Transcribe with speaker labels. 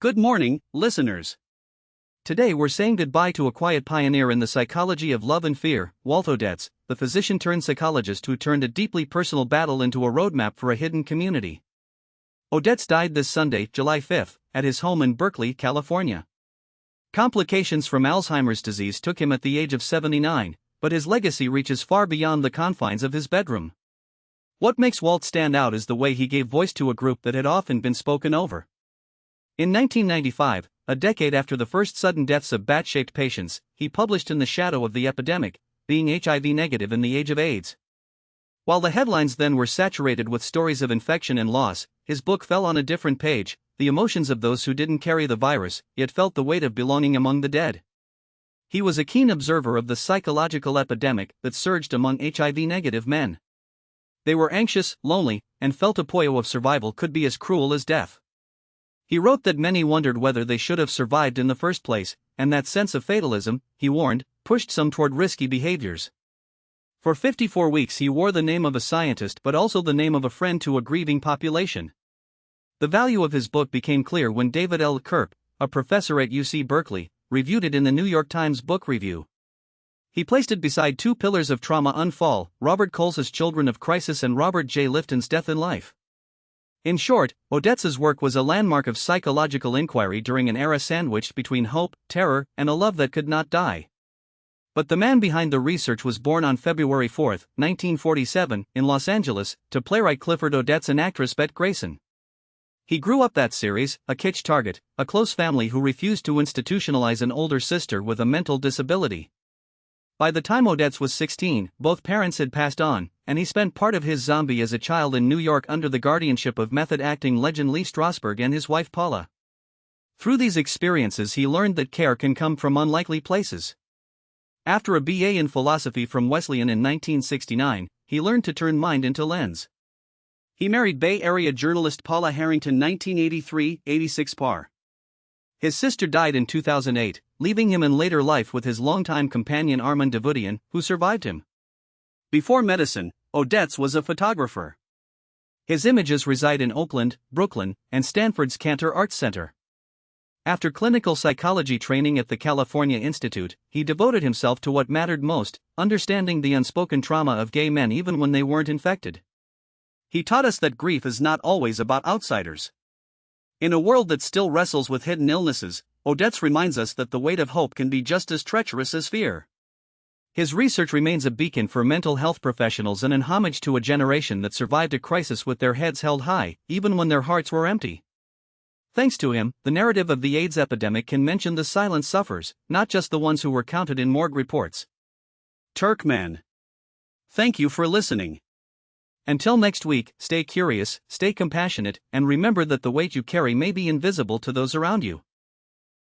Speaker 1: Good morning, listeners. Today we're saying goodbye to a quiet pioneer in the psychology of love and fear, Walt Odets, the physician-turned-psychologist who turned a deeply personal battle into a roadmap for a hidden community. Odets died this Sunday, July 5, at his home in Berkeley, California. Complications from Alzheimer's disease took him at the age of 79, but his legacy reaches far beyond the confines of his bedroom. What makes Walt stand out is the way he gave voice to a group that had often been spoken over. In 1995, a decade after the first sudden deaths of bat-shaped patients, he published In the Shadow of the Epidemic, Being HIV Negative in the Age of AIDS. While the headlines then were saturated with stories of infection and loss, his book fell on a different page, the emotions of those who didn't carry the virus, yet felt the weight of belonging among the dead. He was a keen observer of the psychological epidemic that surged among HIV-negative men. They were anxious, lonely, and felt a poyo of survival could be as cruel as death. He wrote that many wondered whether they should have survived in the first place, and that sense of fatalism, he warned, pushed some toward risky behaviors. For 54 weeks he wore the name of a scientist but also the name of a friend to a grieving population. The value of his book became clear when David L. Kerp, a professor at UC Berkeley, reviewed it in the New York Times Book Review. He placed it beside two pillars of trauma unfall, Robert Coles's Children of Crisis and Robert J. Lifton's Death in Life. In short, Odets's work was a landmark of psychological inquiry during an era sandwiched between hope, terror, and a love that could not die. But the man behind the research was born on February 4, 1947, in Los Angeles, to playwright Clifford Odets and actress Bette Grayson. He grew up that series, a kitsch target, a close family who refused to institutionalize an older sister with a mental disability. By the time Odets was 16, both parents had passed on, and he spent part of his zombie as a child in New York under the guardianship of method acting legend Lee Strasberg and his wife Paula. Through these experiences he learned that care can come from unlikely places. After a BA in philosophy from Wesleyan in 1969, he learned to turn mind into lens. He married Bay Area journalist Paula Harrington 1983-86 par. His sister died in 2008, leaving him in later life with his longtime companion Armand Davoudian, who survived him. Before medicine, Odets was a photographer. His images reside in Oakland, Brooklyn, and Stanford's Cantor Arts Center. After clinical psychology training at the California Institute, he devoted himself to what mattered most, understanding the unspoken trauma of gay men even when they weren't infected. He taught us that grief is not always about outsiders. In a world that still wrestles with hidden illnesses, Odets reminds us that the weight of hope can be just as treacherous as fear. His research remains a beacon for mental health professionals and an homage to a generation that survived a crisis with their heads held high, even when their hearts were empty. Thanks to him, the narrative of the AIDS epidemic can mention the silent sufferers, not just the ones who were counted in morgue reports. Turkman. Thank you for listening. Until next week, stay curious, stay compassionate, and remember that the weight you carry may be invisible to those around you.